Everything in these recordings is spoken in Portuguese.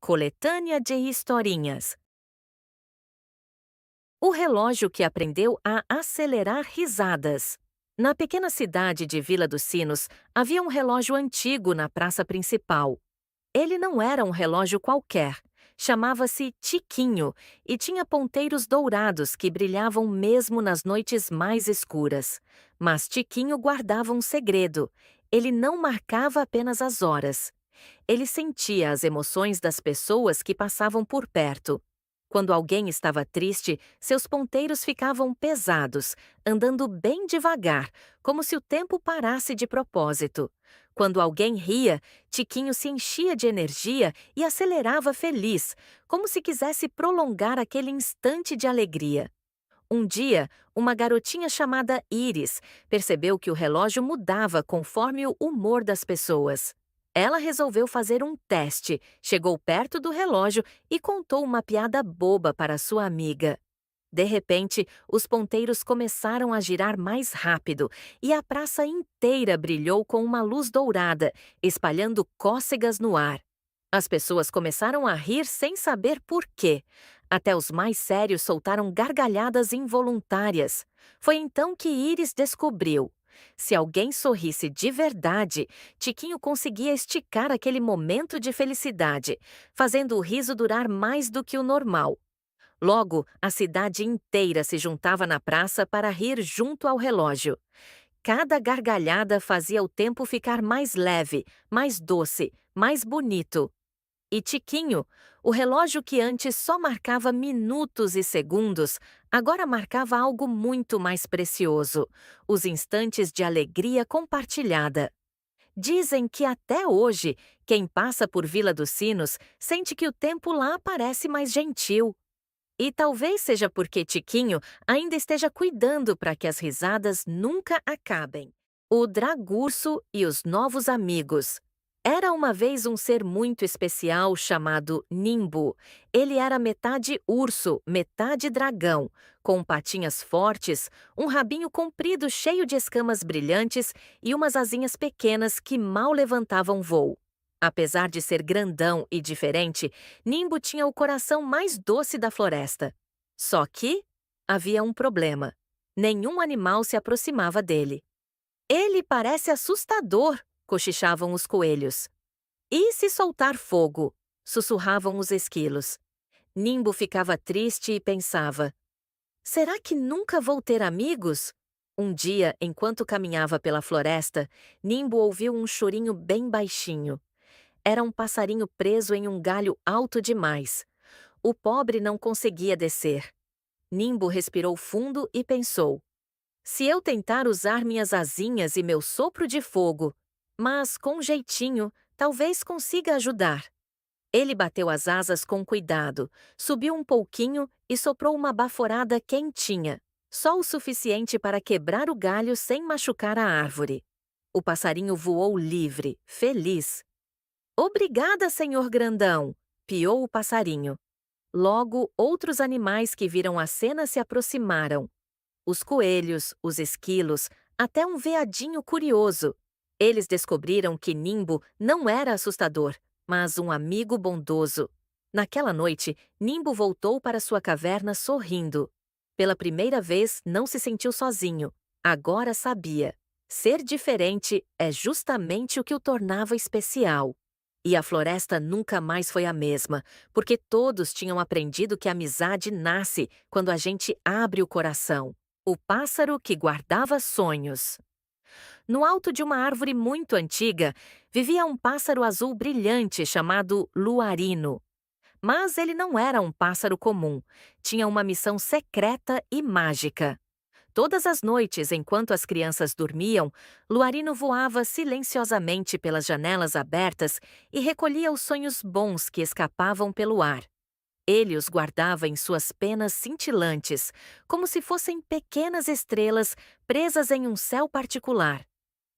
Coletânea de historinhas. O relógio que aprendeu a acelerar risadas. Na pequena cidade de Vila dos Sinos, havia um relógio antigo na praça principal. Ele não era um relógio qualquer. Chamava-se Tiquinho e tinha ponteiros dourados que brilhavam mesmo nas noites mais escuras. Mas Tiquinho guardava um segredo. Ele não marcava apenas as horas. Ele sentia as emoções das pessoas que passavam por perto. Quando alguém estava triste, seus ponteiros ficavam pesados, andando bem devagar, como se o tempo parasse de propósito. Quando alguém ria, Tiquinho se enchia de energia e acelerava feliz, como se quisesse prolongar aquele instante de alegria. Um dia, uma garotinha chamada Iris percebeu que o relógio mudava conforme o humor das pessoas. Ela resolveu fazer um teste, chegou perto do relógio e contou uma piada boba para sua amiga. De repente, os ponteiros começaram a girar mais rápido e a praça inteira brilhou com uma luz dourada, espalhando cócegas no ar. As pessoas começaram a rir sem saber por quê. Até os mais sérios soltaram gargalhadas involuntárias. Foi então que Iris descobriu. Se alguém sorrisse de verdade, Tiquinho conseguia esticar aquele momento de felicidade, fazendo o riso durar mais do que o normal. Logo, a cidade inteira se juntava na praça para rir junto ao relógio. Cada gargalhada fazia o tempo ficar mais leve, mais doce, mais bonito. E Tiquinho, o relógio que antes só marcava minutos e segundos, agora marcava algo muito mais precioso: os instantes de alegria compartilhada. Dizem que até hoje, quem passa por Vila dos Sinos sente que o tempo lá parece mais gentil. E talvez seja porque Tiquinho ainda esteja cuidando para que as risadas nunca acabem. O Dragurso e os novos amigos. Era uma vez um ser muito especial chamado Nimbo. Ele era metade urso, metade dragão, com patinhas fortes, um rabinho comprido cheio de escamas brilhantes e umas asinhas pequenas que mal levantavam voo. Apesar de ser grandão e diferente, Nimbo tinha o coração mais doce da floresta. Só que havia um problema. Nenhum animal se aproximava dele. Ele parece assustador, cochichavam os coelhos. E se soltar fogo? Sussurravam os esquilos. Nimbo ficava triste e pensava: será que nunca vou ter amigos? Um dia, enquanto caminhava pela floresta, Nimbo ouviu um chorinho bem baixinho. Era um passarinho preso em um galho alto demais. O pobre não conseguia descer. Nimbo respirou fundo e pensou: se eu tentar usar minhas asinhas e meu sopro de fogo, mas com jeitinho, talvez consiga ajudar. Ele bateu as asas com cuidado, subiu um pouquinho e soprou uma baforada quentinha, só o suficiente para quebrar o galho sem machucar a árvore. O passarinho voou livre, feliz. Obrigada, senhor grandão, piou o passarinho. Logo, outros animais que viram a cena se aproximaram. Os coelhos, os esquilos, até um veadinho curioso. Eles descobriram que Nimbo não era assustador, mas um amigo bondoso. Naquela noite, Nimbo voltou para sua caverna sorrindo. Pela primeira vez, não se sentiu sozinho. Agora sabia. Ser diferente é justamente o que o tornava especial. E a floresta nunca mais foi a mesma, porque todos tinham aprendido que a amizade nasce quando a gente abre o coração. O pássaro que guardava sonhos. No alto de uma árvore muito antiga, vivia um pássaro azul brilhante chamado Luarino. Mas ele não era um pássaro comum, tinha uma missão secreta e mágica. Todas as noites, enquanto as crianças dormiam, Luarino voava silenciosamente pelas janelas abertas e recolhia os sonhos bons que escapavam pelo ar. Ele os guardava em suas penas cintilantes, como se fossem pequenas estrelas presas em um céu particular.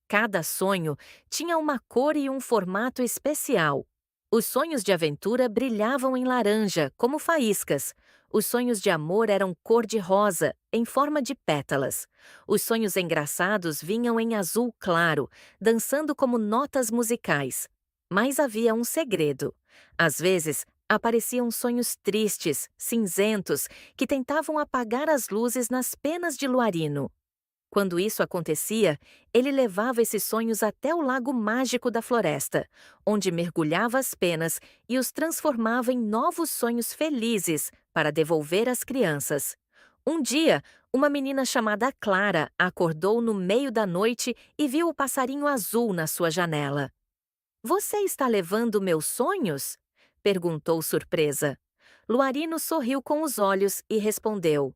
Cada sonho tinha uma cor e um formato especial. Os sonhos de aventura brilhavam em laranja, como faíscas. Os sonhos de amor eram cor-de-rosa, em forma de pétalas. Os sonhos engraçados vinham em azul claro, dançando como notas musicais. Mas havia um segredo. Às vezes, apareciam sonhos tristes, cinzentos, que tentavam apagar as luzes nas penas de Luarino. Quando isso acontecia, ele levava esses sonhos até o lago mágico da floresta, onde mergulhava as penas e os transformava em novos sonhos felizes para devolver às crianças. Um dia, uma menina chamada Clara acordou no meio da noite e viu o passarinho azul na sua janela. "Você está levando meus sonhos?" perguntou surpresa. Luarino sorriu com os olhos e respondeu: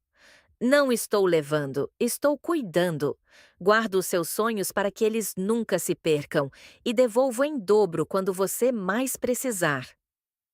"Não estou levando, estou cuidando. Guardo os seus sonhos para que eles nunca se percam e devolvo em dobro quando você mais precisar."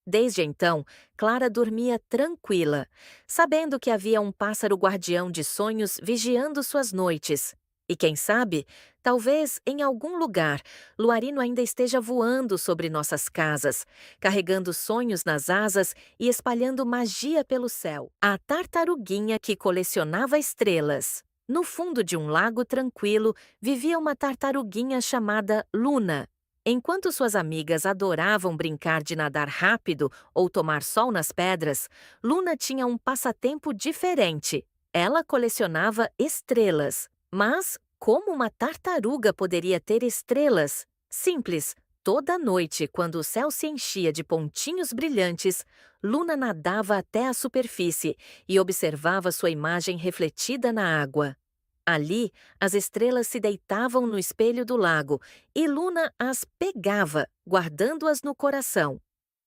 Desde então, Clara dormia tranquila, sabendo que havia um pássaro guardião de sonhos vigiando suas noites. E quem sabe, talvez em algum lugar, Luarino ainda esteja voando sobre nossas casas, carregando sonhos nas asas e espalhando magia pelo céu. A tartaruguinha que colecionava estrelas. No fundo de um lago tranquilo, vivia uma tartaruguinha chamada Luna. Enquanto suas amigas adoravam brincar de nadar rápido ou tomar sol nas pedras, Luna tinha um passatempo diferente. Ela colecionava estrelas. Mas como uma tartaruga poderia ter estrelas? Simples. Toda noite, quando o céu se enchia de pontinhos brilhantes, Luna nadava até a superfície e observava sua imagem refletida na água. Ali, as estrelas se deitavam no espelho do lago e Luna as pegava, guardando-as no coração.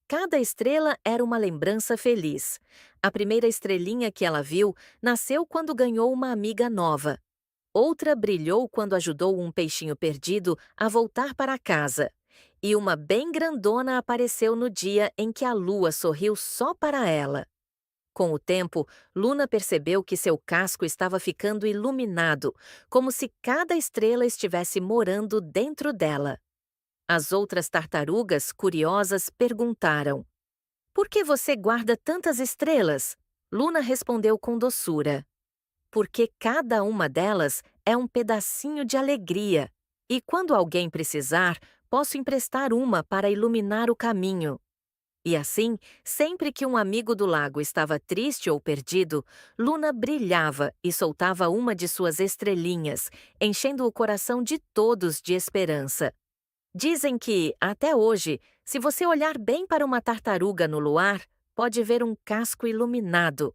Cada estrela era uma lembrança feliz. A primeira estrelinha que ela viu nasceu quando ganhou uma amiga nova. Outra brilhou quando ajudou um peixinho perdido a voltar para casa. E uma bem grandona apareceu no dia em que a lua sorriu só para ela. Com o tempo, Luna percebeu que seu casco estava ficando iluminado, como se cada estrela estivesse morando dentro dela. As outras tartarugas, curiosas, perguntaram: "Por que você guarda tantas estrelas?" Luna respondeu com doçura: "Porque cada uma delas é um pedacinho de alegria, e quando alguém precisar, posso emprestar uma para iluminar o caminho." E assim, sempre que um amigo do lago estava triste ou perdido, Luna brilhava e soltava uma de suas estrelinhas, enchendo o coração de todos de esperança. Dizem que, até hoje, se você olhar bem para uma tartaruga no luar, pode ver um casco iluminado.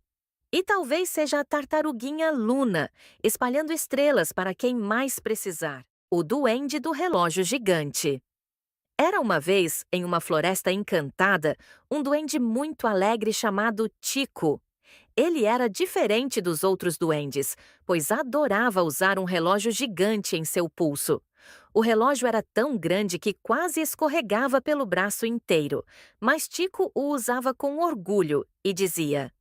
E talvez seja a tartaruguinha Luna, espalhando estrelas para quem mais precisar. O duende do relógio gigante. Era uma vez, em uma floresta encantada, um duende muito alegre chamado Tico. Ele era diferente dos outros duendes, pois adorava usar um relógio gigante em seu pulso. O relógio era tão grande que quase escorregava pelo braço inteiro, mas Tico o usava com orgulho e dizia: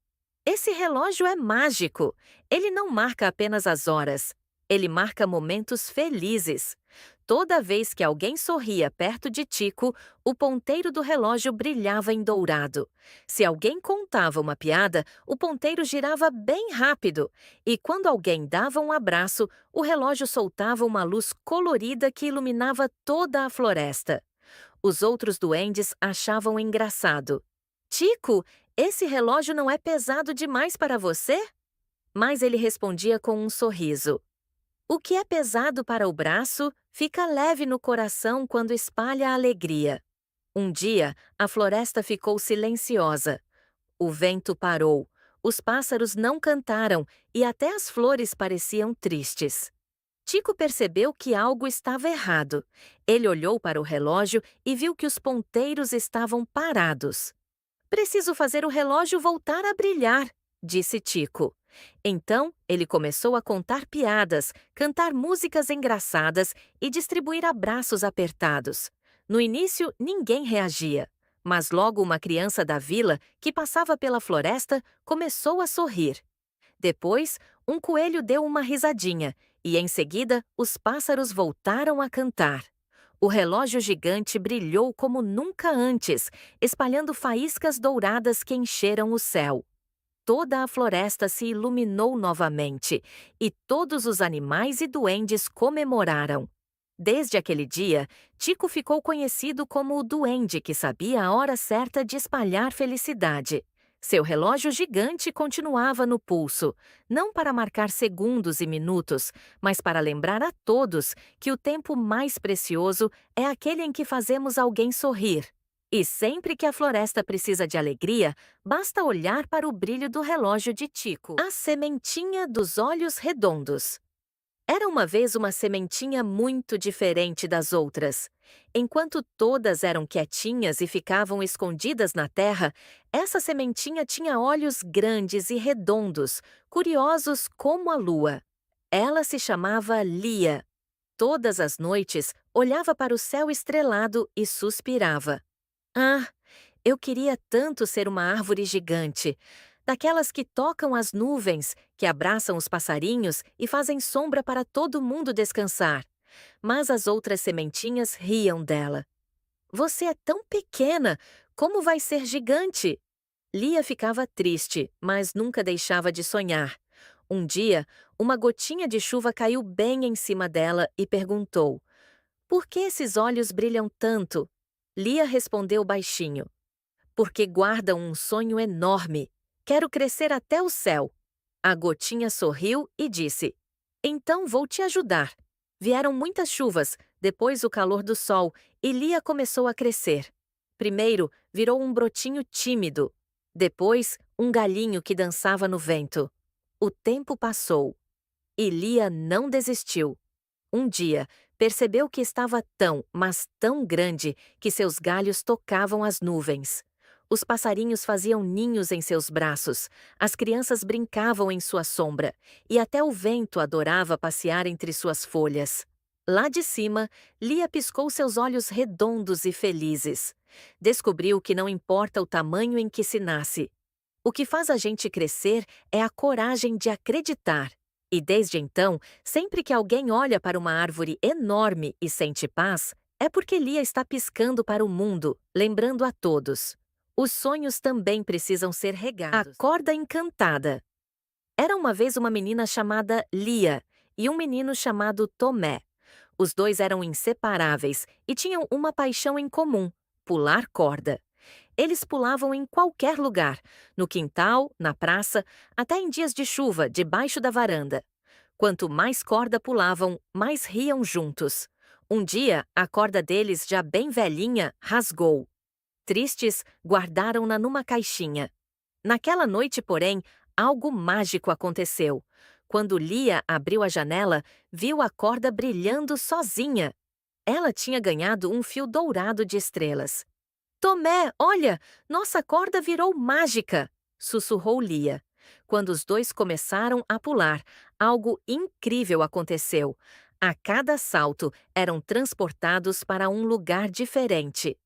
"Esse relógio é mágico. Ele não marca apenas as horas. Ele marca momentos felizes." Toda vez que alguém sorria perto de Tico, o ponteiro do relógio brilhava em dourado. Se alguém contava uma piada, o ponteiro girava bem rápido. E quando alguém dava um abraço, o relógio soltava uma luz colorida que iluminava toda a floresta. Os outros duendes achavam engraçado. "Tico, esse relógio não é pesado demais para você?" Mas ele respondia com um sorriso: "O que é pesado para o braço, fica leve no coração quando espalha a alegria." Um dia, a floresta ficou silenciosa. O vento parou, os pássaros não cantaram e até as flores pareciam tristes. Tico percebeu que algo estava errado. Ele olhou para o relógio e viu que os ponteiros estavam parados. "Preciso fazer o relógio voltar a brilhar", disse Tico. Então, ele começou a contar piadas, cantar músicas engraçadas e distribuir abraços apertados. No início, ninguém reagia, mas logo uma criança da vila, que passava pela floresta, começou a sorrir. Depois, um coelho deu uma risadinha e, em seguida, os pássaros voltaram a cantar. O relógio gigante brilhou como nunca antes, espalhando faíscas douradas que encheram o céu. Toda a floresta se iluminou novamente, e todos os animais e duendes comemoraram. Desde aquele dia, Tico ficou conhecido como o duende que sabia a hora certa de espalhar felicidade. Seu relógio gigante continuava no pulso, não para marcar segundos e minutos, mas para lembrar a todos que o tempo mais precioso é aquele em que fazemos alguém sorrir. E sempre que a floresta precisa de alegria, basta olhar para o brilho do relógio de Tico. A sementinha dos olhos redondos. Era uma vez uma sementinha muito diferente das outras. Enquanto todas eram quietinhas e ficavam escondidas na terra, essa sementinha tinha olhos grandes e redondos, curiosos como a lua. Ela se chamava Lia. Todas as noites, olhava para o céu estrelado e suspirava. Ah, eu queria tanto ser uma árvore gigante, daquelas que tocam as nuvens, que abraçam os passarinhos e fazem sombra para todo mundo descansar. Mas as outras sementinhas riam dela. Você é tão pequena, como vai ser gigante? Lia ficava triste, mas nunca deixava de sonhar. Um dia, uma gotinha de chuva caiu bem em cima dela e perguntou: Por que esses olhos brilham tanto? Lia respondeu baixinho: Porque guardam um sonho enorme. Quero crescer até o céu. A gotinha sorriu e disse: Então vou te ajudar. Vieram muitas chuvas, depois o calor do sol, e Lia começou a crescer. Primeiro, virou um brotinho tímido. Depois, um galhinho que dançava no vento. O tempo passou. E Lia não desistiu. Um dia, percebeu que estava tão, mas tão grande, que seus galhos tocavam as nuvens. Os passarinhos faziam ninhos em seus braços, as crianças brincavam em sua sombra, e até o vento adorava passear entre suas folhas. Lá de cima, Lia piscou seus olhos redondos e felizes. Descobriu que não importa o tamanho em que se nasce. O que faz a gente crescer é a coragem de acreditar. E desde então, sempre que alguém olha para uma árvore enorme e sente paz, é porque Lia está piscando para o mundo, lembrando a todos. Os sonhos também precisam ser regados. A corda encantada. Era uma vez uma menina chamada Lia e um menino chamado Tomé. Os dois eram inseparáveis e tinham uma paixão em comum: pular corda. Eles pulavam em qualquer lugar, no quintal, na praça, até em dias de chuva, debaixo da varanda. Quanto mais corda pulavam, mais riam juntos. Um dia, a corda deles, já bem velhinha, rasgou. Tristes, guardaram-na numa caixinha. Naquela noite, porém, algo mágico aconteceu. Quando Lia abriu a janela, viu a corda brilhando sozinha. Ela tinha ganhado um fio dourado de estrelas. Tomé, olha, nossa corda virou mágica! Sussurrou Lia. Quando os dois começaram a pular, algo incrível aconteceu. A cada salto, eram transportados para um lugar diferente.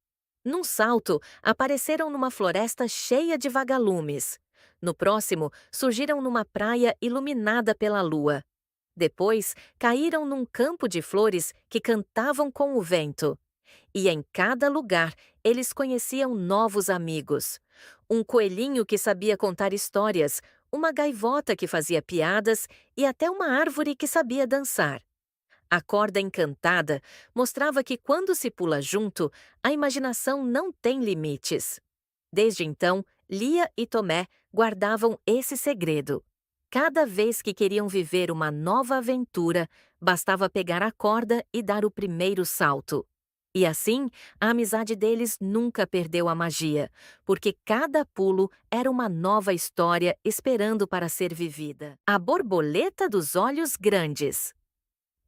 Num salto, apareceram numa floresta cheia de vagalumes. No próximo, surgiram numa praia iluminada pela lua. Depois, caíram num campo de flores que cantavam com o vento. E em cada lugar, eles conheciam novos amigos. Um coelhinho que sabia contar histórias, uma gaivota que fazia piadas e até uma árvore que sabia dançar. A corda encantada mostrava que quando se pula junto, a imaginação não tem limites. Desde então, Lia e Tomé guardavam esse segredo. Cada vez que queriam viver uma nova aventura, bastava pegar a corda e dar o primeiro salto. E assim, a amizade deles nunca perdeu a magia, porque cada pulo era uma nova história esperando para ser vivida. A borboleta dos olhos grandes.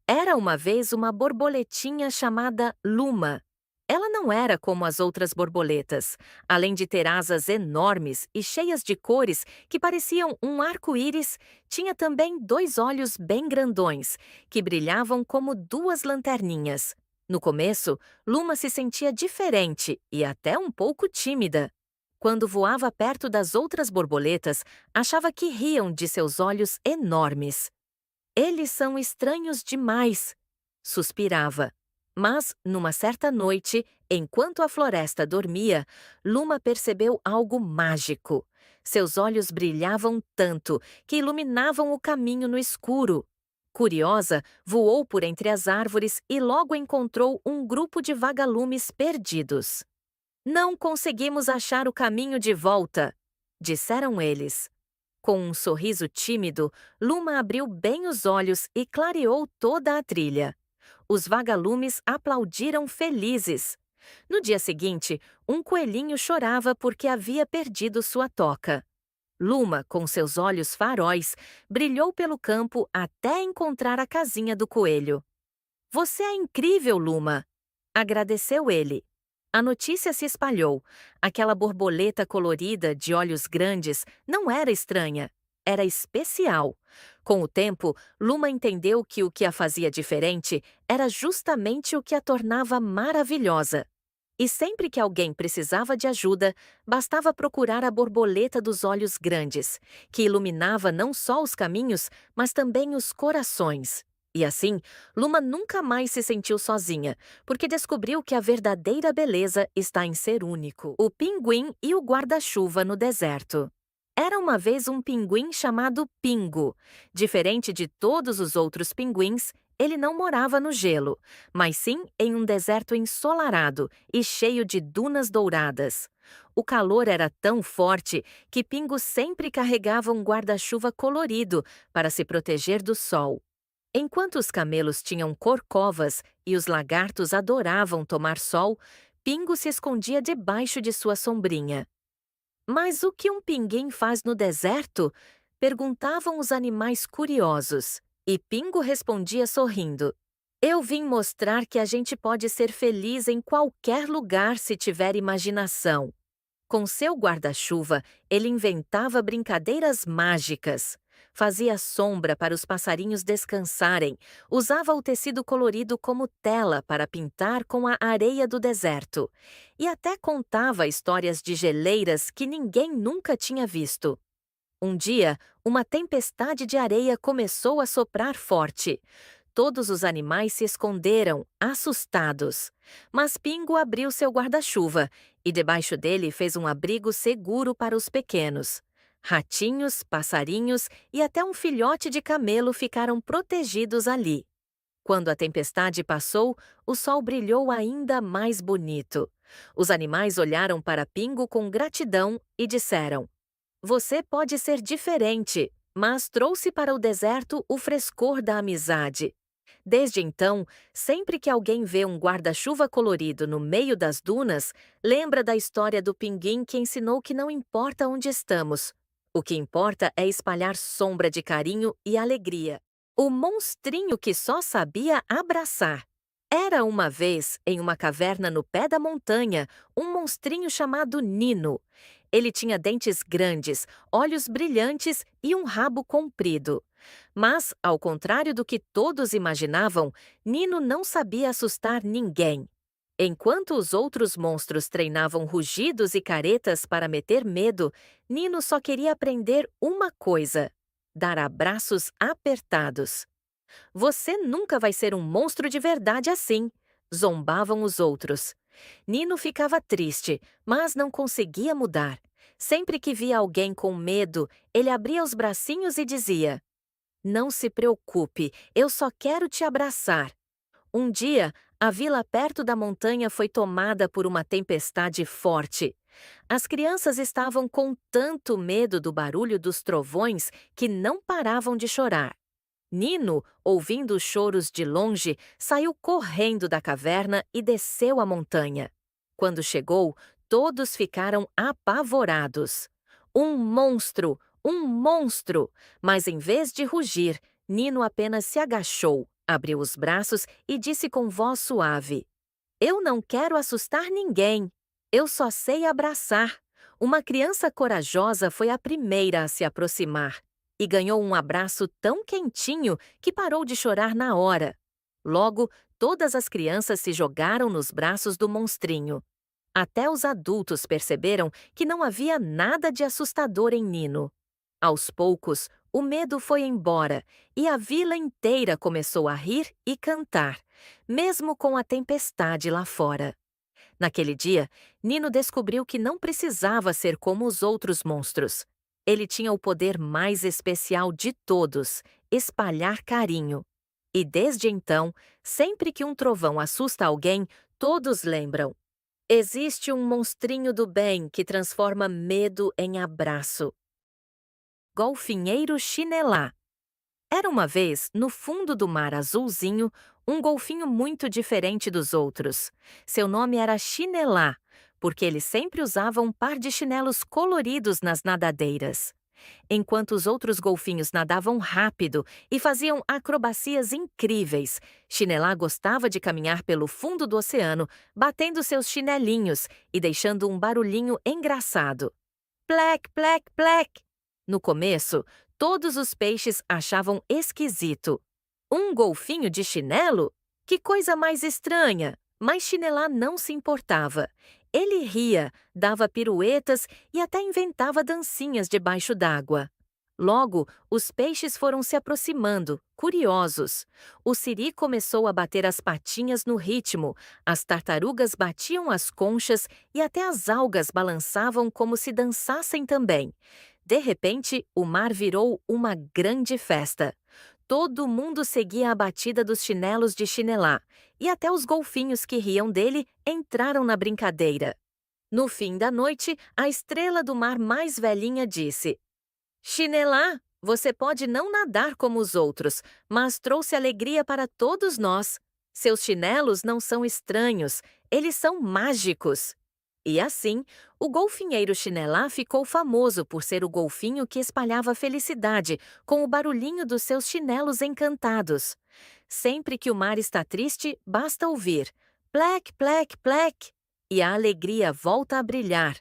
Era uma vez uma borboletinha chamada Luma. Ela não era como as outras borboletas. Além de ter asas enormes e cheias de cores que pareciam um arco-íris, tinha também dois olhos bem grandões, que brilhavam como duas lanterninhas. No começo, Luma se sentia diferente e até um pouco tímida. Quando voava perto das outras borboletas, achava que riam de seus olhos enormes. Eles são estranhos demais, suspirava. Mas, numa certa noite, enquanto a floresta dormia, Luma percebeu algo mágico. Seus olhos brilhavam tanto que iluminavam o caminho no escuro. Curiosa, voou por entre as árvores e logo encontrou um grupo de vagalumes perdidos. Não conseguimos achar o caminho de volta, disseram eles. Com um sorriso tímido, Luma abriu bem os olhos e clareou toda a trilha. Os vagalumes aplaudiram felizes. No dia seguinte, um coelhinho chorava porque havia perdido sua toca. Luma, com seus olhos faróis, brilhou pelo campo até encontrar a casinha do coelho. Você é incrível, Luma! Agradeceu ele. A notícia se espalhou. Aquela borboleta colorida de olhos grandes não era estranha, era especial. Com o tempo, Luma entendeu que o que a fazia diferente era justamente o que a tornava maravilhosa. E sempre que alguém precisava de ajuda, bastava procurar a borboleta dos olhos grandes, que iluminava não só os caminhos, mas também os corações. E assim, Luma nunca mais se sentiu sozinha, porque descobriu que a verdadeira beleza está em ser único. O pinguim e o guarda-chuva no deserto. Era uma vez um pinguim chamado Pingo. Diferente de todos os outros pinguins, ele não morava no gelo, mas sim em um deserto ensolarado e cheio de dunas douradas. O calor era tão forte que Pingo sempre carregava um guarda-chuva colorido para se proteger do sol. Enquanto os camelos tinham corcovas e os lagartos adoravam tomar sol, Pingo se escondia debaixo de sua sombrinha. Mas o que um pinguim faz no deserto? Perguntavam os animais curiosos. E Pingo respondia sorrindo: Eu vim mostrar que a gente pode ser feliz em qualquer lugar se tiver imaginação. Com seu guarda-chuva, ele inventava brincadeiras mágicas. Fazia sombra para os passarinhos descansarem, usava o tecido colorido como tela para pintar com a areia do deserto, e até contava histórias de geleiras que ninguém nunca tinha visto. Um dia, uma tempestade de areia começou a soprar forte. Todos os animais se esconderam, assustados. Mas Pingo abriu seu guarda-chuva e debaixo dele fez um abrigo seguro para os pequenos. Ratinhos, passarinhos e até um filhote de camelo ficaram protegidos ali. Quando a tempestade passou, o sol brilhou ainda mais bonito. Os animais olharam para Pingo com gratidão e disseram: Você pode ser diferente, mas trouxe para o deserto o frescor da amizade. Desde então, sempre que alguém vê um guarda-chuva colorido no meio das dunas, lembra da história do pinguim que ensinou que não importa onde estamos. O que importa é espalhar sombra de carinho e alegria. O monstrinho que só sabia abraçar. Era uma vez, em uma caverna no pé da montanha, um monstrinho chamado Nino. Ele tinha dentes grandes, olhos brilhantes e um rabo comprido. Mas, ao contrário do que todos imaginavam, Nino não sabia assustar ninguém. Enquanto os outros monstros treinavam rugidos e caretas para meter medo, Nino só queria aprender uma coisa: dar abraços apertados. Você nunca vai ser um monstro de verdade assim, zombavam os outros. Nino ficava triste, mas não conseguia mudar. Sempre que via alguém com medo, ele abria os bracinhos e dizia: Não se preocupe, eu só quero te abraçar. Um dia, a vila perto da montanha foi tomada por uma tempestade forte. As crianças estavam com tanto medo do barulho dos trovões que não paravam de chorar. Nino, ouvindo os choros de longe, saiu correndo da caverna e desceu a montanha. Quando chegou, todos ficaram apavorados. Um monstro! Um monstro! Mas em vez de rugir, Nino apenas se agachou, abriu os braços e disse com voz suave: Eu não quero assustar ninguém. Eu só sei abraçar. Uma criança corajosa foi a primeira a se aproximar e ganhou um abraço tão quentinho que parou de chorar na hora. Logo, todas as crianças se jogaram nos braços do monstrinho. Até os adultos perceberam que não havia nada de assustador em Nino. Aos poucos, o medo foi embora e a vila inteira começou a rir e cantar, mesmo com a tempestade lá fora. Naquele dia, Nino descobriu que não precisava ser como os outros monstros. Ele tinha o poder mais especial de todos: espalhar carinho. E desde então, sempre que um trovão assusta alguém, todos lembram. Existe um monstrinho do bem que transforma medo em abraço. Golfinheiro Chinelá. Era uma vez, no fundo do mar azulzinho, um golfinho muito diferente dos outros. Seu nome era Chinelá, porque ele sempre usava um par de chinelos coloridos nas nadadeiras. Enquanto os outros golfinhos nadavam rápido e faziam acrobacias incríveis, Chinelá gostava de caminhar pelo fundo do oceano, batendo seus chinelinhos e deixando um barulhinho engraçado. Plec, plec, plec! No começo, todos os peixes achavam esquisito. Um golfinho de chinelo? Que coisa mais estranha! Mas Chinelá não se importava. Ele ria, dava piruetas e até inventava dancinhas debaixo d'água. Logo, os peixes foram se aproximando, curiosos. O siri começou a bater as patinhas no ritmo, as tartarugas batiam as conchas e até as algas balançavam como se dançassem também. De repente, o mar virou uma grande festa. Todo mundo seguia a batida dos chinelos de Chinelá, e até os golfinhos que riam dele entraram na brincadeira. No fim da noite, a estrela do mar mais velhinha disse: Chinelá, você pode não nadar como os outros, mas trouxe alegria para todos nós. Seus chinelos não são estranhos, eles são mágicos. E assim, o golfinheiro Chinelá ficou famoso por ser o golfinho que espalhava felicidade com o barulhinho dos seus chinelos encantados. Sempre que o mar está triste, basta ouvir plec, plec, plec, e a alegria volta a brilhar.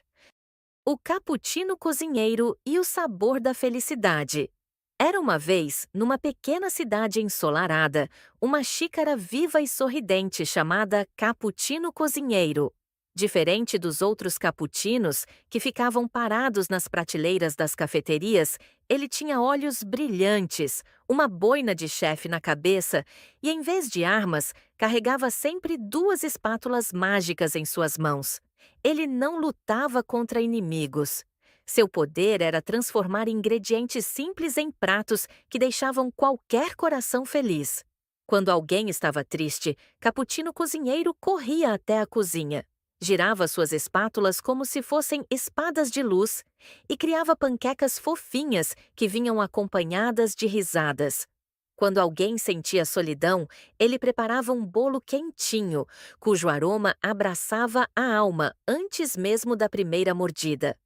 O cappuccino cozinheiro e o sabor da felicidade. Era uma vez, numa pequena cidade ensolarada, uma xícara viva e sorridente chamada cappuccino cozinheiro. Diferente dos outros cappuccinos, que ficavam parados nas prateleiras das cafeterias, ele tinha olhos brilhantes, uma boina de chefe na cabeça e, em vez de armas, carregava sempre duas espátulas mágicas em suas mãos. Ele não lutava contra inimigos. Seu poder era transformar ingredientes simples em pratos que deixavam qualquer coração feliz. Quando alguém estava triste, Cappuccino Cozinheiro corria até a cozinha. Girava suas espátulas como se fossem espadas de luz e criava panquecas fofinhas que vinham acompanhadas de risadas. Quando alguém sentia solidão, ele preparava um bolo quentinho, cujo aroma abraçava a alma antes mesmo da primeira mordida.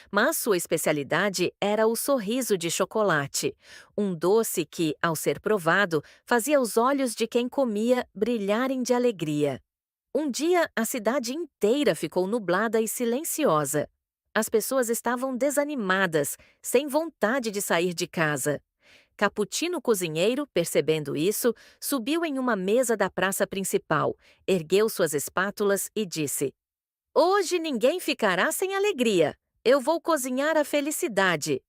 Mas sua especialidade era o sorriso de chocolate, um doce que, ao ser provado, fazia os olhos de quem comia brilharem de alegria. Um dia, a cidade inteira ficou nublada e silenciosa. As pessoas estavam desanimadas, sem vontade de sair de casa. Cappuccino Cozinheiro, percebendo isso, subiu em uma mesa da praça principal, ergueu suas espátulas e disse: Hoje ninguém ficará sem alegria. Eu vou cozinhar a felicidade.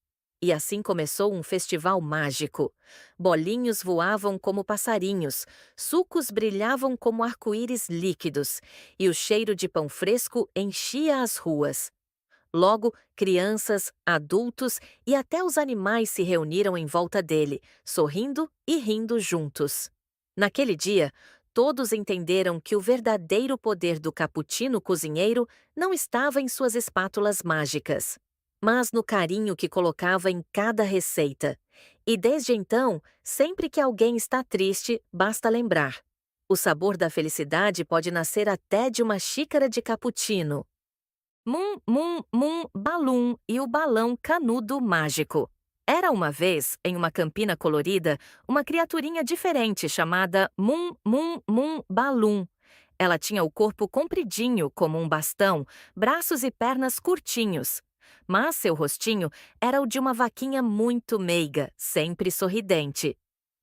E assim começou um festival mágico. Bolinhos voavam como passarinhos, sucos brilhavam como arco-íris líquidos, e o cheiro de pão fresco enchia as ruas. Logo, crianças, adultos e até os animais se reuniram em volta dele, sorrindo e rindo juntos. Naquele dia, todos entenderam que o verdadeiro poder do cappuccino cozinheiro não estava em suas espátulas mágicas, mas no carinho que colocava em cada receita. E desde então, sempre que alguém está triste, basta lembrar: o sabor da felicidade pode nascer até de uma xícara de cappuccino. Mum, mum, mum, balum e o balão canudo mágico. Era uma vez, em uma campina colorida, uma criaturinha diferente chamada Mum, mum, mum, balum. Ela tinha o corpo compridinho, como um bastão, braços e pernas curtinhos. Mas seu rostinho era o de uma vaquinha muito meiga, sempre sorridente.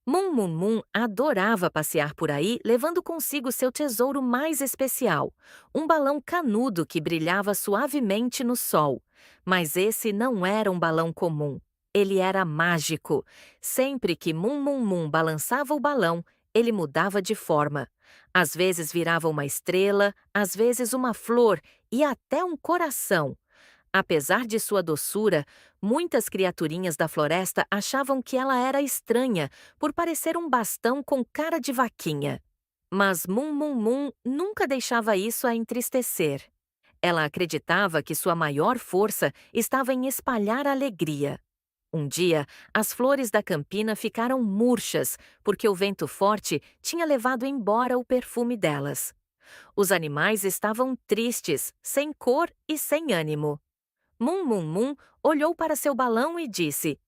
Mum Mum Mum adorava passear por aí, levando consigo seu tesouro mais especial, um balão canudo que brilhava suavemente no sol. Mas esse não era um balão comum. Ele era mágico. Sempre que Mum Mum Mum balançava o balão, ele mudava de forma. Às vezes virava uma estrela, às vezes uma flor e até um coração. Apesar de sua doçura, muitas criaturinhas da floresta achavam que ela era estranha por parecer um bastão com cara de vaquinha. Mas Mum Mum Mum nunca deixava isso a entristecer. Ela acreditava que sua maior força estava em espalhar alegria. Um dia, as flores da campina ficaram murchas porque o vento forte tinha levado embora o perfume delas. Os animais estavam tristes, sem cor e sem ânimo. Mum Mum Mum olhou para seu balão e disse: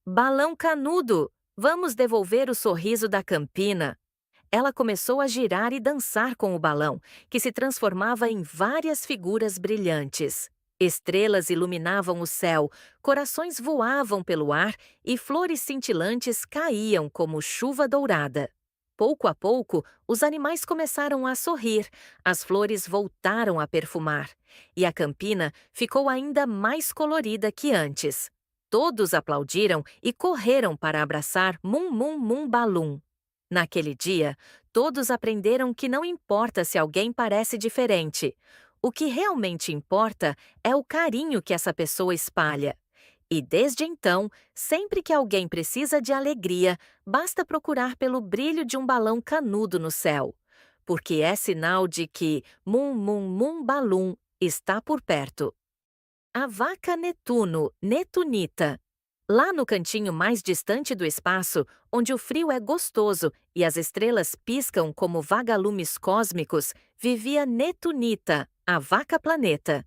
Balão canudo, vamos devolver o sorriso da campina. Ela começou a girar e dançar com o balão, que se transformava em várias figuras brilhantes. Estrelas iluminavam o céu, corações voavam pelo ar e flores cintilantes caíam como chuva dourada. Pouco a pouco, os animais começaram a sorrir, as flores voltaram a perfumar, e a campina ficou ainda mais colorida que antes. Todos aplaudiram e correram para abraçar Mum Mum Mum Balum. Naquele dia, todos aprenderam que não importa se alguém parece diferente. O que realmente importa é o carinho que essa pessoa espalha. E desde então, sempre que alguém precisa de alegria, basta procurar pelo brilho de um balão canudo no céu, porque é sinal de que Mum Mum Mum Balum está por perto. A vaca Netuno, Netunita. Lá no cantinho mais distante do espaço, onde o frio é gostoso e as estrelas piscam como vagalumes cósmicos, vivia Netunita, a vaca-planeta.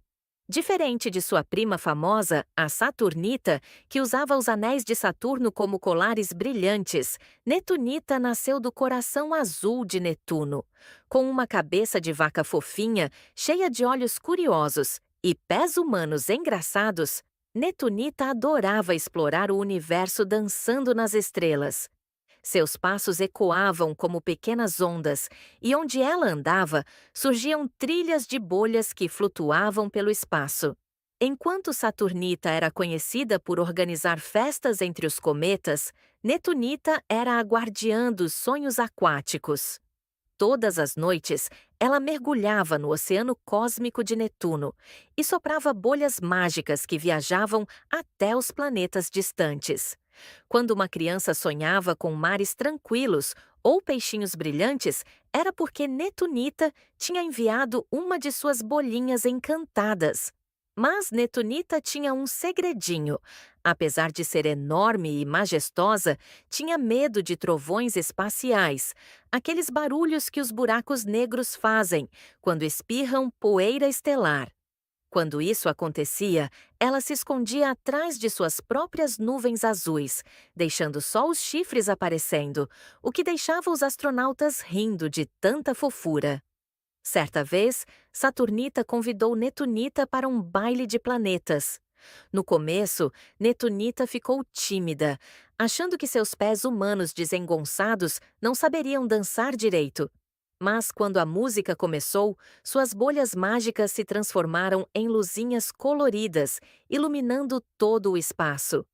Diferente de sua prima famosa, a Saturnita, que usava os anéis de Saturno como colares brilhantes, Netunita nasceu do coração azul de Netuno. Com uma cabeça de vaca fofinha, cheia de olhos curiosos e pés humanos engraçados, Netunita adorava explorar o universo dançando nas estrelas. Seus passos ecoavam como pequenas ondas, e onde ela andava, surgiam trilhas de bolhas que flutuavam pelo espaço. Enquanto Saturnita era conhecida por organizar festas entre os cometas, Netunita era a guardiã dos sonhos aquáticos. Todas as noites, ela mergulhava no oceano cósmico de Netuno e soprava bolhas mágicas que viajavam até os planetas distantes. Quando uma criança sonhava com mares tranquilos ou peixinhos brilhantes, era porque Netunita tinha enviado uma de suas bolinhas encantadas. Mas Netunita tinha um segredinho. Apesar de ser enorme e majestosa, tinha medo de trovões espaciais, aqueles barulhos que os buracos negros fazem quando espirram poeira estelar. Quando isso acontecia, ela se escondia atrás de suas próprias nuvens azuis, deixando só os chifres aparecendo, o que deixava os astronautas rindo de tanta fofura. Certa vez, Saturnita convidou Netunita para um baile de planetas. No começo, Netunita ficou tímida, achando que seus pés humanos desengonçados não saberiam dançar direito. Mas quando a música começou, suas bolhas mágicas se transformaram em luzinhas coloridas, iluminando todo o espaço.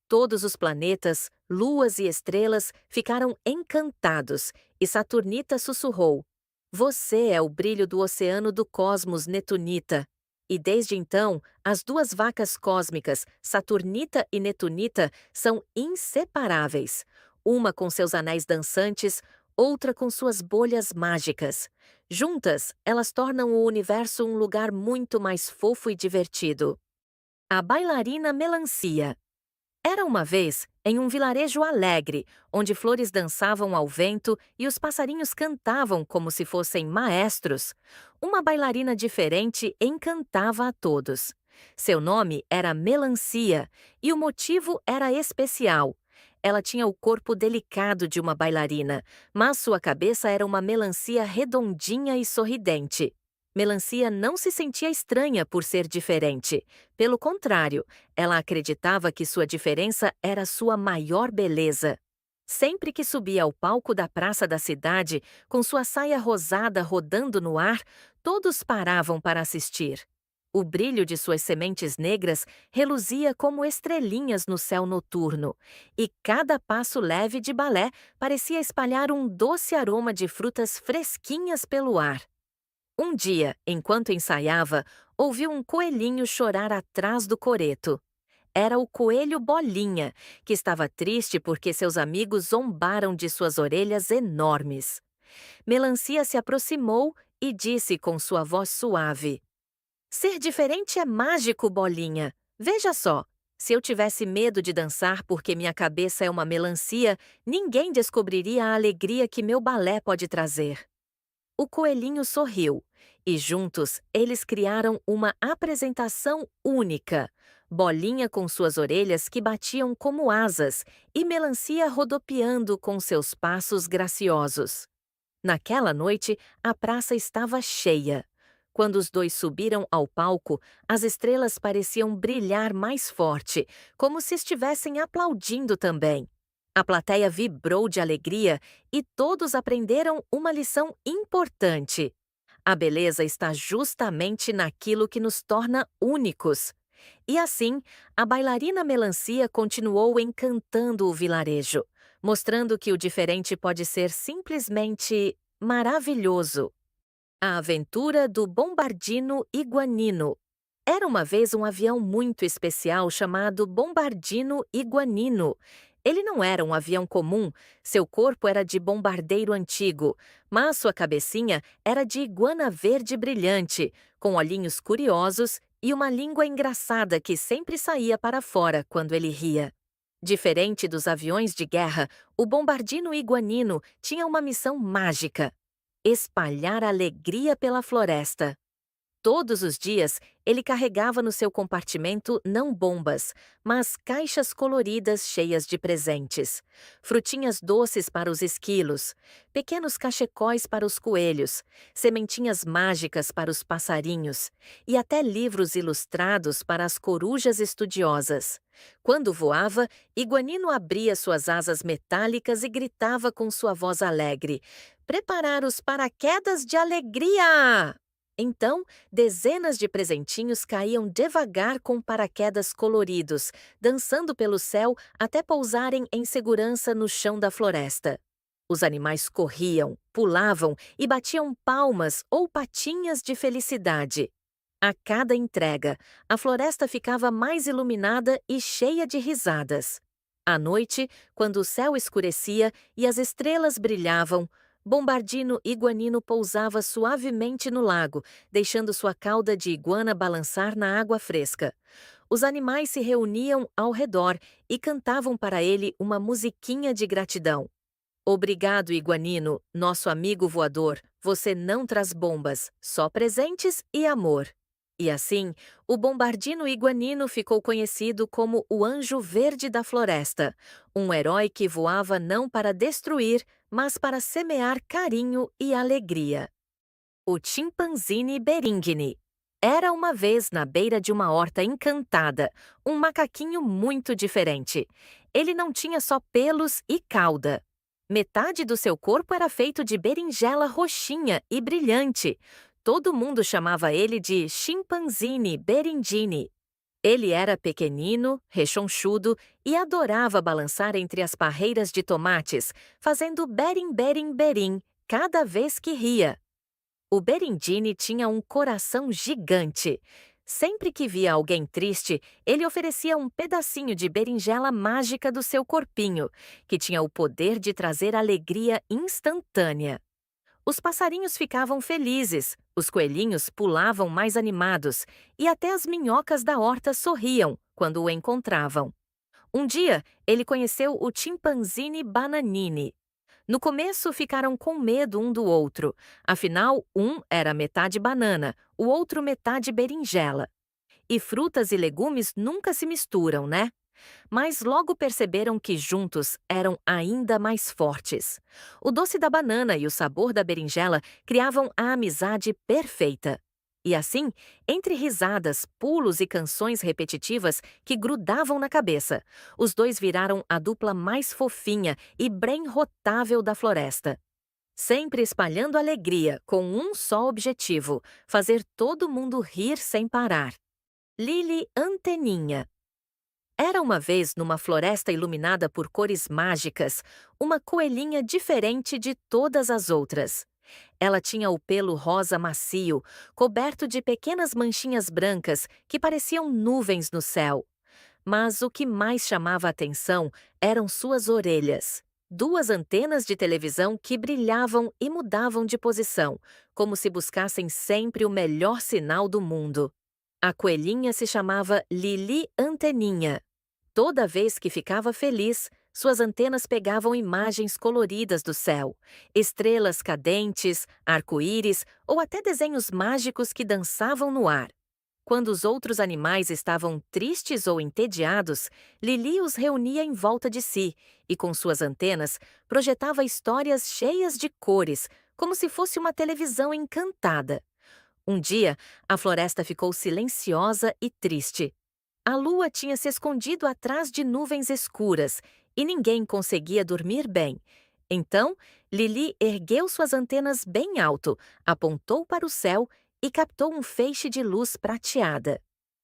Todos os planetas, luas e estrelas ficaram encantados, e Saturnita sussurrou: Você é o brilho do oceano do cosmos, Netunita. E desde então, as duas vacas cósmicas, Saturnita e Netunita, são inseparáveis. Uma com seus anéis dançantes, outra com suas bolhas mágicas. Juntas, elas tornam o universo um lugar muito mais fofo e divertido. A bailarina Melancia. Era uma vez, em um vilarejo alegre, onde flores dançavam ao vento e os passarinhos cantavam como se fossem maestros, uma bailarina diferente encantava a todos. Seu nome era Melancia, e o motivo era especial. Ela tinha o corpo delicado de uma bailarina, mas sua cabeça era uma melancia redondinha e sorridente. Melancia não se sentia estranha por ser diferente. Pelo contrário, ela acreditava que sua diferença era sua maior beleza. Sempre que subia ao palco da praça da cidade, com sua saia rosada rodando no ar, todos paravam para assistir. O brilho de suas sementes negras reluzia como estrelinhas no céu noturno, e cada passo leve de balé parecia espalhar um doce aroma de frutas fresquinhas pelo ar. Um dia, enquanto ensaiava, ouviu um coelhinho chorar atrás do coreto. Era o coelho Bolinha, que estava triste porque seus amigos zombaram de suas orelhas enormes. Melancia se aproximou e disse com sua voz suave: Ser diferente é mágico, Bolinha. Veja só, se eu tivesse medo de dançar porque minha cabeça é uma melancia, ninguém descobriria a alegria que meu balé pode trazer. O coelhinho sorriu, e juntos eles criaram uma apresentação única. Bolinha com suas orelhas que batiam como asas e Melancia rodopiando com seus passos graciosos. Naquela noite, a praça estava cheia. Quando os dois subiram ao palco, as estrelas pareciam brilhar mais forte, como se estivessem aplaudindo também. A plateia vibrou de alegria e todos aprenderam uma lição importante. A beleza está justamente naquilo que nos torna únicos. E assim, a bailarina Melancia continuou encantando o vilarejo, mostrando que o diferente pode ser simplesmente maravilhoso. A aventura do Bombardino Iguanino. Era uma vez um avião muito especial chamado Bombardino Iguanino. Ele não era um avião comum, seu corpo era de bombardeiro antigo, mas sua cabecinha era de iguana verde brilhante, com olhinhos curiosos e uma língua engraçada que sempre saía para fora quando ele ria. Diferente dos aviões de guerra, o Bombardino Iguanino tinha uma missão mágica: espalhar alegria pela floresta. Todos os dias, ele carregava no seu compartimento não bombas, mas caixas coloridas cheias de presentes. Frutinhas doces para os esquilos, pequenos cachecóis para os coelhos, sementinhas mágicas para os passarinhos e até livros ilustrados para as corujas estudiosas. Quando voava, Iguanino abria suas asas metálicas e gritava com sua voz alegre: Preparar os paraquedas de alegria! Então, dezenas de presentinhos caíam devagar com paraquedas coloridos, dançando pelo céu até pousarem em segurança no chão da floresta. Os animais corriam, pulavam e batiam palmas ou patinhas de felicidade. A cada entrega, a floresta ficava mais iluminada e cheia de risadas. À noite, quando o céu escurecia e as estrelas brilhavam, Bombardino Iguanino pousava suavemente no lago, deixando sua cauda de iguana balançar na água fresca. Os animais se reuniam ao redor e cantavam para ele uma musiquinha de gratidão. Obrigado, Iguanino, nosso amigo voador. Você não traz bombas, só presentes e amor. E assim, o Bombardino Iguanino ficou conhecido como o Anjo Verde da Floresta, um herói que voava não para destruir, mas para semear carinho e alegria. O Chimpanzini Beringuini. Era uma vez na beira de uma horta encantada, um macaquinho muito diferente. Ele não tinha só pelos e cauda. Metade do seu corpo era feito de berinjela roxinha e brilhante. Todo mundo chamava ele de Chimpanzini Berindini. Ele era pequenino, rechonchudo e adorava balançar entre as parreiras de tomates, fazendo berim berim berim cada vez que ria. O Berindini tinha um coração gigante. Sempre que via alguém triste, ele oferecia um pedacinho de berinjela mágica do seu corpinho, que tinha o poder de trazer alegria instantânea. Os passarinhos ficavam felizes, os coelhinhos pulavam mais animados e até as minhocas da horta sorriam quando o encontravam. Um dia, ele conheceu o Chimpanzini Bananini. No começo, ficaram com medo um do outro, afinal, um era metade banana, o outro metade berinjela. E frutas e legumes nunca se misturam, né? Mas logo perceberam que juntos eram ainda mais fortes. O doce da banana e o sabor da berinjela criavam a amizade perfeita. E assim, entre risadas, pulos e canções repetitivas que grudavam na cabeça, os dois viraram a dupla mais fofinha e bem-rotável da floresta. Sempre espalhando alegria com um só objetivo: fazer todo mundo rir sem parar. Lili Anteninha. Era uma vez, numa floresta iluminada por cores mágicas, uma coelhinha diferente de todas as outras. Ela tinha o pelo rosa macio, coberto de pequenas manchinhas brancas que pareciam nuvens no céu. Mas o que mais chamava a atenção eram suas orelhas. Duas antenas de televisão que brilhavam e mudavam de posição, como se buscassem sempre o melhor sinal do mundo. A coelhinha se chamava Lili Anteninha. Toda vez que ficava feliz, suas antenas pegavam imagens coloridas do céu, estrelas cadentes, arco-íris ou até desenhos mágicos que dançavam no ar. Quando os outros animais estavam tristes ou entediados, Lili os reunia em volta de si e, com suas antenas, projetava histórias cheias de cores, como se fosse uma televisão encantada. Um dia, a floresta ficou silenciosa e triste. A lua tinha se escondido atrás de nuvens escuras e ninguém conseguia dormir bem. Então, Lili ergueu suas antenas bem alto, apontou para o céu e captou um feixe de luz prateada.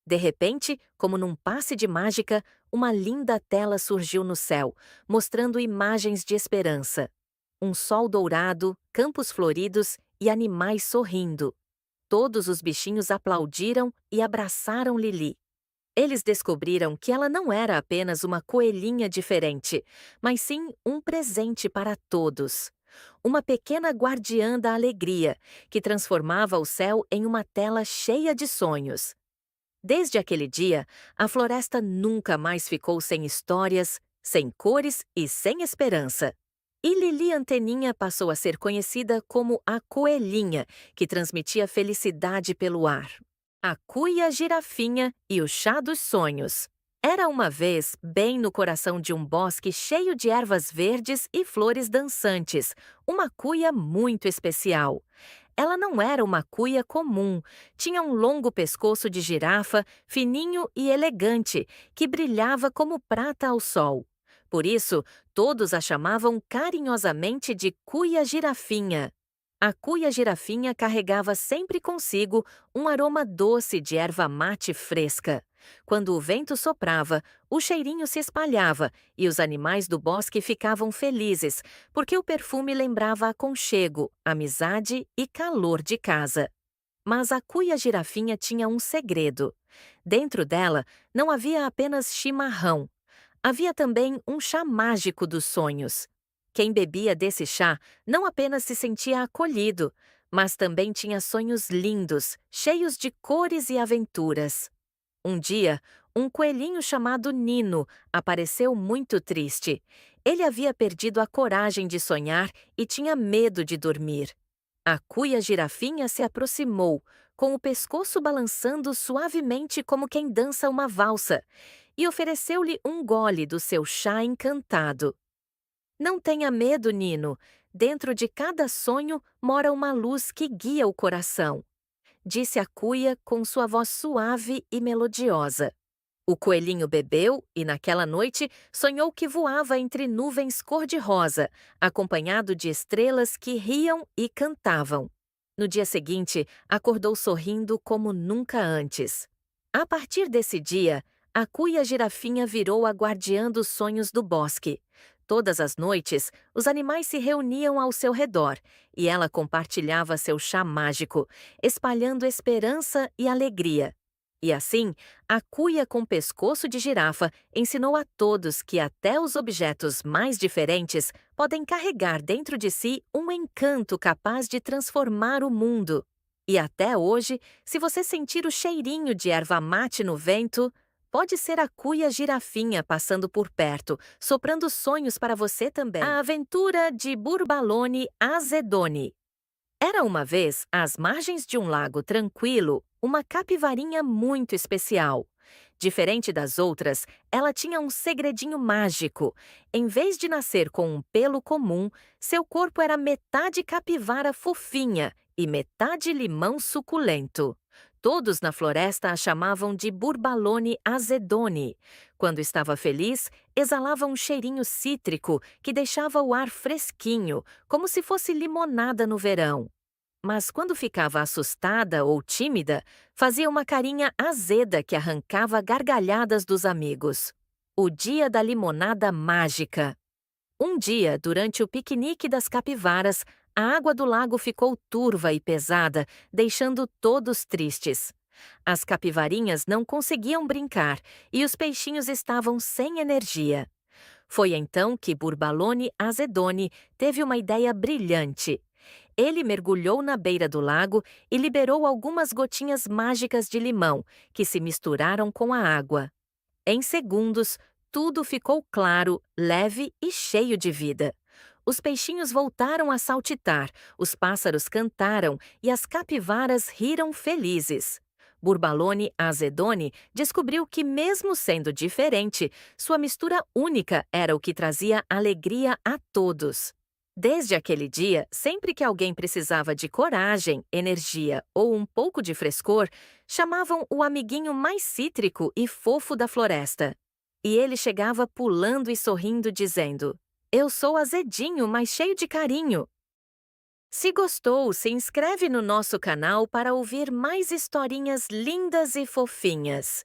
De repente, como num passe de mágica, uma linda tela surgiu no céu, mostrando imagens de esperança. Um sol dourado, campos floridos e animais sorrindo. Todos os bichinhos aplaudiram e abraçaram Lili. Eles descobriram que ela não era apenas uma coelhinha diferente, mas sim um presente para todos. Uma pequena guardiã da alegria, que transformava o céu em uma tela cheia de sonhos. Desde aquele dia, a floresta nunca mais ficou sem histórias, sem cores e sem esperança. E Lili Anteninha passou a ser conhecida como a coelhinha, que transmitia felicidade pelo ar. A cuia girafinha e o chá dos sonhos. Era uma vez bem no coração de um bosque cheio de ervas verdes e flores dançantes, uma cuia muito especial. Ela não era uma cuia comum, tinha um longo pescoço de girafa, fininho e elegante, que brilhava como prata ao sol. Por isso, todos a chamavam carinhosamente de cuia girafinha. A cuia girafinha carregava sempre consigo um aroma doce de erva mate fresca. Quando o vento soprava, o cheirinho se espalhava e os animais do bosque ficavam felizes, porque o perfume lembrava aconchego, amizade e calor de casa. Mas a cuia girafinha tinha um segredo. Dentro dela não havia apenas chimarrão. Havia também um chá mágico dos sonhos. Quem bebia desse chá não apenas se sentia acolhido, mas também tinha sonhos lindos, cheios de cores e aventuras. Um dia, um coelhinho chamado Nino apareceu muito triste. Ele havia perdido a coragem de sonhar e tinha medo de dormir. A cuia girafinha se aproximou, com o pescoço balançando suavemente como quem dança uma valsa, e ofereceu-lhe um gole do seu chá encantado. Não tenha medo, Nino. Dentro de cada sonho mora uma luz que guia o coração, disse a cuia com sua voz suave e melodiosa. O coelhinho bebeu e, naquela noite, sonhou que voava entre nuvens cor-de-rosa, acompanhado de estrelas que riam e cantavam. No dia seguinte, acordou sorrindo como nunca antes. A partir desse dia, a cuia girafinha virou a guardiã dos sonhos do bosque. Todas as noites, os animais se reuniam ao seu redor e ela compartilhava seu chá mágico, espalhando esperança e alegria. E assim, a cuia com pescoço de girafa ensinou a todos que até os objetos mais diferentes podem carregar dentro de si um encanto capaz de transformar o mundo. E até hoje, se você sentir o cheirinho de erva mate no vento, pode ser a cuia girafinha passando por perto, soprando sonhos para você também. A aventura de Burbalone Azedone. Era uma vez, às margens de um lago tranquilo, uma capivarinha muito especial. Diferente das outras, ela tinha um segredinho mágico. Em vez de nascer com um pelo comum, seu corpo era metade capivara fofinha e metade limão suculento. Todos na floresta a chamavam de Burbalone Azedone. Quando estava feliz, exalava um cheirinho cítrico que deixava o ar fresquinho, como se fosse limonada no verão. Mas quando ficava assustada ou tímida, fazia uma carinha azeda que arrancava gargalhadas dos amigos. O dia da limonada mágica. Um dia, durante o piquenique das capivaras, A água do lago ficou turva e pesada, deixando todos tristes. As capivarinhas não conseguiam brincar e os peixinhos estavam sem energia. Foi então que Burbalone Azedone teve uma ideia brilhante. Ele mergulhou na beira do lago e liberou algumas gotinhas mágicas de limão, que se misturaram com a água. Em segundos, tudo ficou claro, leve e cheio de vida. Os peixinhos voltaram a saltitar, os pássaros cantaram e as capivaras riram felizes. Burbalone Azedone descobriu que, mesmo sendo diferente, sua mistura única era o que trazia alegria a todos. Desde aquele dia, sempre que alguém precisava de coragem, energia ou um pouco de frescor, chamavam o amiguinho mais cítrico e fofo da floresta. E ele chegava pulando e sorrindo, dizendo: "Eu sou azedinho, mas cheio de carinho." Se gostou, se inscreve no nosso canal para ouvir mais historinhas lindas e fofinhas.